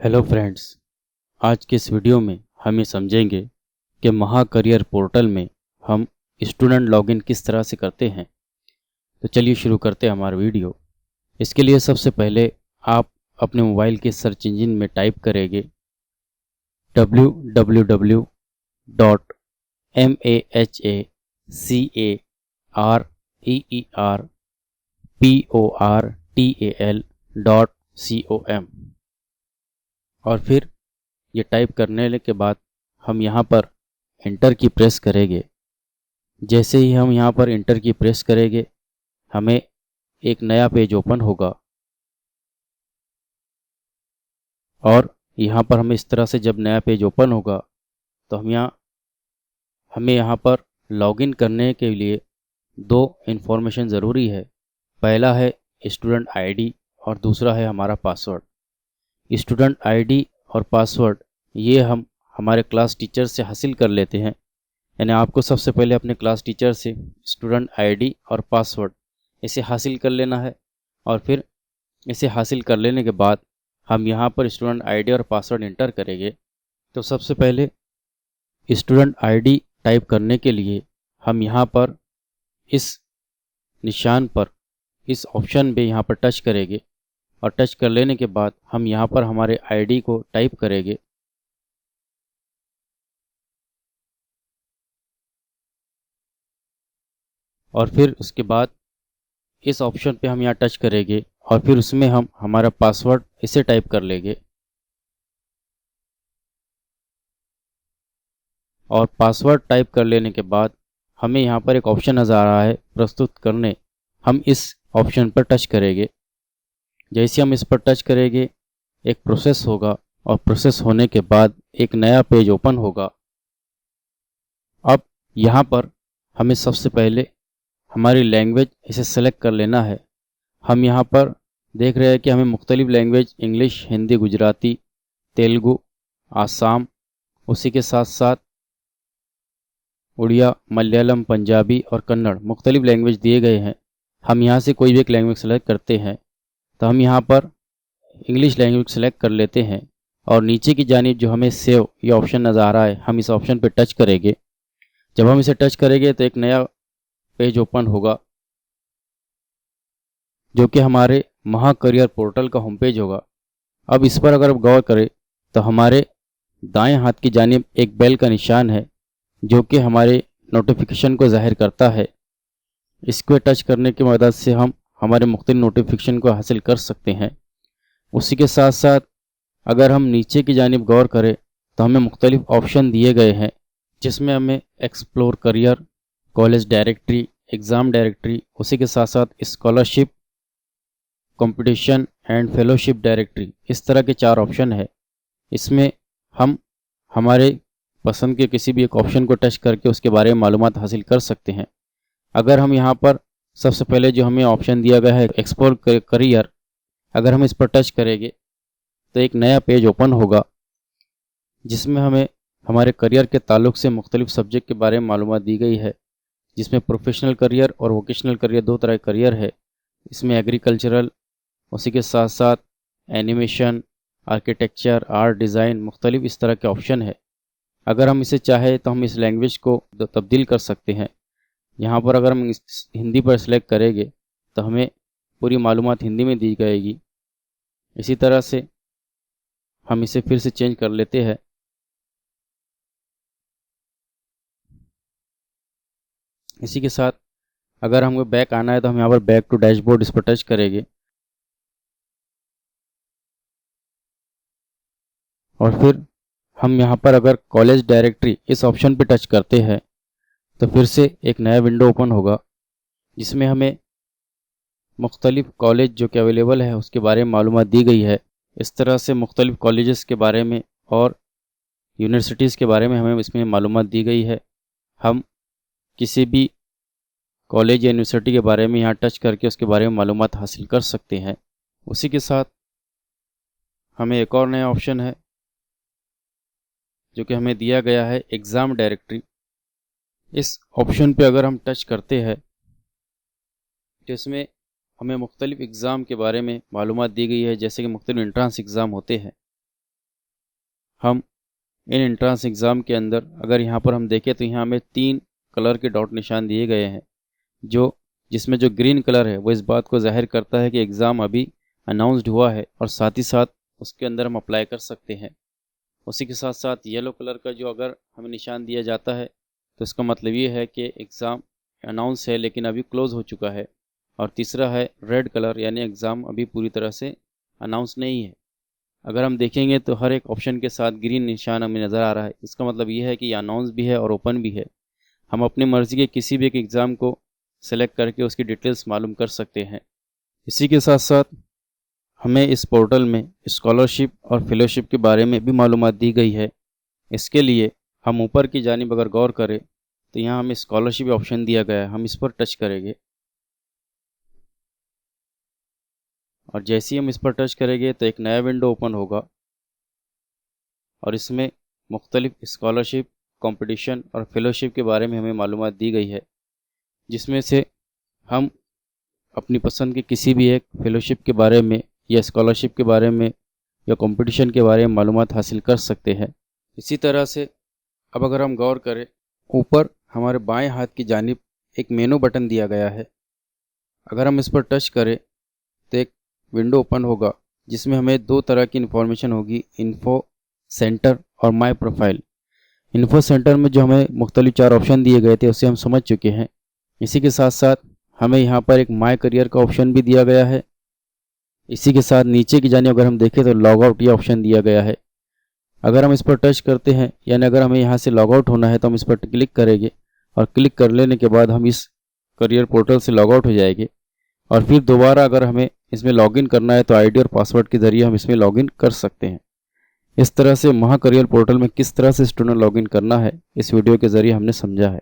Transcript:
Hello friends, आज के इस वीडियो में हम ये समझेंगे कि महा करियर पोर्टल में हम स्टूडेंट लॉगिन किस तरह से करते हैं। तो चलिए शुरू करते हैं हमारा वीडियो। इसके लिए सबसे पहले आप अपने मोबाइल के सर्च इंजन में टाइप करेंगे www.mahacareerportal.com और फिर ये टाइप करने के बाद हम यहाँ पर इंटर की प्रेस करेंगे। जैसे ही हम यहाँ पर इंटर की प्रेस करेंगे हमें एक नया पेज ओपन होगा और यहाँ पर हमें इस तरह से जब नया पेज ओपन होगा तो हमें यहाँ पर लॉगिन करने के लिए दो इन्फॉर्मेशन ज़रूरी है। पहला है स्टूडेंट आईडी और दूसरा है हमारा पासवर्ड। स्टूडेंट आईडी और पासवर्ड ये हम हमारे क्लास टीचर से हासिल कर लेते हैं। यानी आपको सबसे पहले अपने क्लास टीचर से स्टूडेंट आईडी और पासवर्ड इसे हासिल कर लेना है और फिर इसे हासिल कर लेने के बाद हम यहाँ पर स्टूडेंट आईडी और पासवर्ड इंटर करेंगे। तो सबसे पहले स्टूडेंट आईडी टाइप करने के लिए हम यहाँ पर इस निशान पर इस ऑप्शन पे यहाँ पर टच करेंगे और टच कर लेने के बाद हम यहाँ पर हमारे आईडी को टाइप करेंगे। और फिर उसके बाद इस ऑप्शन पे हम यहाँ टच करेंगे और फिर उसमें हम हमारा पासवर्ड इसे टाइप कर लेंगे और पासवर्ड टाइप कर लेने के बाद हमें यहाँ पर एक ऑप्शन नज़र आ रहा है प्रस्तुत करने। हम इस ऑप्शन पर टच करेंगे। जैसे हम इस पर टच करेंगे एक प्रोसेस होगा और प्रोसेस होने के बाद एक नया पेज ओपन होगा। अब यहाँ पर हमें सबसे पहले हमारी लैंग्वेज इसे सेलेक्ट कर लेना है। हम यहाँ पर देख रहे हैं कि हमें मुख्तलिफ़ लैंग्वेज इंग्लिश, हिंदी, गुजराती, तेलुगु, आसाम, उसी के साथ साथ उड़िया, मलयालम, पंजाबी और कन्नड़ मुख्तलिफ़ लैंग्वेज दिए गए हैं। हम यहाँ से कोई भी एक लैंग्वेज सेलेक्ट करते हैं। तो हम यहाँ पर इंग्लिश लैंग्वेज सेलेक्ट कर लेते हैं और नीचे की जानिब जो हमें सेव ये ऑप्शन नज़र आ रहा है हम इस ऑप्शन पर टच करेंगे। जब हम इसे टच करेंगे तो एक नया पेज ओपन होगा जो कि हमारे महा करियर पोर्टल का होम पेज होगा। अब इस पर अगर आप गौर करें तो हमारे दाएं हाथ की जानिब एक बेल का निशान है जो कि हमारे नोटिफिकेशन को ज़ाहिर करता है। इसको टच करने की मदद से हम हमारे मुख्तलिफ नोटिफिकेशन को हासिल कर सकते हैं। उसी के साथ साथ अगर हम नीचे की जानिब गौर करें तो हमें मुख्तलिफ ऑप्शन दिए गए हैं जिसमें हमें explore career, college directory, exam directory, उसी के साथ साथ scholarship, competition and fellowship directory, इस तरह के 4 ऑप्शन है। इसमें हम हमारे पसंद के किसी भी एक ऑप्शन को टच करके उसके बारे में मालूमात हासिल कर सकते हैं। अगर हम यहाँ पर सबसे पहले जो हमें ऑप्शन दिया गया है एक्सप्लोर करियर, अगर हम इस पर टच करेंगे तो एक नया पेज ओपन होगा जिसमें हमें हमारे करियर के ताल्लुक से मुख्तलिफ सब्जेक्ट के बारे में मालूमात दी गई है, जिसमें प्रोफेशनल करियर और वोकेशनल करियर 2 तरह के करियर है। इसमें एग्रीकल्चरल, उसी के साथ साथ एनिमेशन, आर्किटेक्चर, आर्ट, डिज़ाइन, मुख्तलिफ इस तरह के ऑप्शन है। अगर हम इसे चाहे तो हम इस लैंग्वेज को तब्दील कर सकते हैं। यहाँ पर अगर हम हिंदी पर सिलेक्ट करेंगे तो हमें पूरी मालूमात हिंदी में दी जाएगी। इसी तरह से हम इसे फिर से चेंज कर लेते हैं। इसी के साथ अगर हमको बैक आना है तो हम यहाँ पर बैक टू डैशबोर्ड इस पर टच करेंगे और फिर हम यहाँ पर अगर कॉलेज डायरेक्टरी इस ऑप्शन पर टच करते हैं तो फिर से एक नया विंडो ओपन होगा जिसमें हमें मुख्तलिफ कॉलेज जो कि अवेलेबल है उसके बारे में मालूमात दी गई है। इस तरह से मुख्तलिफ कॉलेजेस के बारे में और यूनिवर्सिटीज़ के बारे में हमें इसमें मालूमात दी गई है। हम किसी भी कॉलेज या यूनिवर्सिटी के बारे में यहाँ टच करके उसके बारे में मालूमात हासिल कर सकते हैं। उसी के साथ हमें एक और नया ऑप्शन है जो कि हमें दिया गया है एग्ज़ाम डायरेक्टरी। इस ऑप्शन पे अगर हम टच करते हैं तो इसमें हमें मुख्तलिफ एग्ज़ाम के बारे में मालूमात दी गई है, जैसे कि मुख्तलिफ एंट्रेंस एग्ज़ाम होते हैं हम इन एंट्रेंस एग्ज़ाम के अंदर अगर यहाँ पर हम देखें तो यहाँ हमें 3 कलर के डॉट निशान दिए गए हैं, जिसमें जो ग्रीन कलर है वो इस बात को ज़ाहिर करता है कि एग्ज़ाम अभी अनाउंस्ड हुआ है और साथ ही साथ उसके अंदर हम अप्लाई कर सकते हैं। उसी के साथ साथ येलो कलर का जो अगर हमें निशान दिया जाता है तो इसका मतलब ये है कि एग्ज़ाम अनाउंस है लेकिन अभी क्लोज़ हो चुका है। और तीसरा है रेड कलर, यानी एग्ज़ाम अभी पूरी तरह से अनाउंस नहीं है। अगर हम देखेंगे तो हर एक ऑप्शन के साथ ग्रीन निशान हमें नज़र आ रहा है। इसका मतलब ये है कि ये अनाउंस भी है और ओपन भी है। हम अपनी मर्ज़ी के किसी भी एक एग्ज़ाम को सेलेक्ट करके उसकी डिटेल्स मालूम कर सकते हैं। इसी के साथ साथ हमें इस पोर्टल में स्कॉलरशिप और फेलोशिप के बारे में भी मालूमात दी गई है। इसके लिए हम ऊपर की जानिब अगर गौर करें तो यहाँ हमें स्कॉलरशिप ऑप्शन दिया गया है। हम इस पर टच करेंगे और जैसे ही हम इस पर टच करेंगे तो एक नया विंडो ओपन होगा और इसमें मुख्तलिफ स्कॉलरशिप, कंपटीशन और फेलोशिप के बारे में हमें मालूमात दी गई है, जिसमें से हम अपनी पसंद के किसी भी एक फेलोशिप के बारे में या स्कॉलरशिप के बारे में या कंपटीशन के बारे में मालूमात हासिल कर सकते हैं। इसी तरह से अब अगर हम गौर करें, ऊपर हमारे बाएं हाथ की जानिब एक मेनू बटन दिया गया है। अगर हम इस पर टच करें तो एक विंडो ओपन होगा जिसमें हमें 2 तरह की इन्फॉर्मेशन होगी, इन्फो सेंटर और माय प्रोफाइल। इन्फो सेंटर में जो हमें मुख्तलिफ 4 ऑप्शन दिए गए थे उसे हम समझ चुके हैं। इसी के साथ साथ हमें यहाँ पर एक माय करियर का ऑप्शन भी दिया गया है। इसी के साथ नीचे की जानिब अगर हम देखें तो लॉग आउट ये ऑप्शन दिया गया है। अगर हम इस पर टच करते हैं, यानी अगर हमें यहाँ से लॉग आउट होना है तो हम इस पर क्लिक करेंगे और क्लिक कर लेने के बाद हम इस करियर पोर्टल से लॉग आउट हो जाएंगे और फिर दोबारा अगर हमें इसमें लॉगिन करना है तो आईडी और पासवर्ड के ज़रिए हम इसमें लॉगिन कर सकते हैं। इस तरह से महा करियर पोर्टल में किस तरह से स्टूडेंट लॉगिन करना है इस वीडियो के ज़रिए हमने समझा है।